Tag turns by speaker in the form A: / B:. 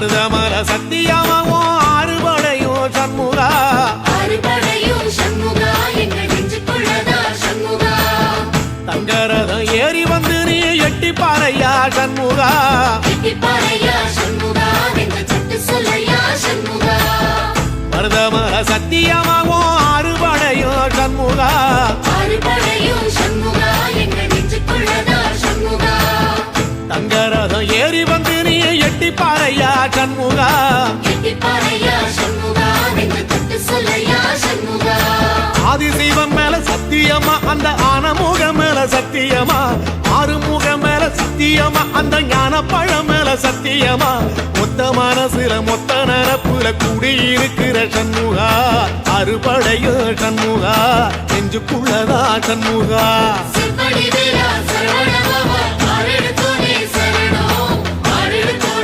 A: மருதமல சத்தியமாவும் ஆறுபடையும் சண்முகா
B: ஆறுபடையும் சண்முகா எங்கள் நெஞ்சுக்குள்ளதா சண்முகா
A: தங்கரதம் ஏறி வந்து நீ எட்டிப்பாறையா சண்முகா
B: எட்டிப்பாறையா சண்முகா எங்க சட்டு சொல்லையா சண்முகா
A: மருதமல சத்தியமாவும் ஆறுபடையும் சண்முகா
B: ஆறுபடையும் சண்முகா எங்கள் நெஞ்சுக்குள்ளதா சண்முகா
A: தங்கரதம் ஏறி வந்து நீ எட்டிப்பாறையா சண்முகா
B: எட்டிப்பாறையா சண்முகா எங்க சட்டு சொல்லையா சண்முகா
A: ஆதிசைவம் மேல சத்தியமா அந்த ஆனமுகம் மேல சத்தியமா ஆறுமுகம் மேல சத்தியமா அந்த ஞான பழம் மேல சத்தியமா மொத்த மனசுல மொத்த நரப்புல கூடியிருக்கிற சண்முகா அறுபடையும் சண்முகா நெஞ்சுக்குள்ளதா சண்முகா
B: சிற்படி வீரா சரவணபவா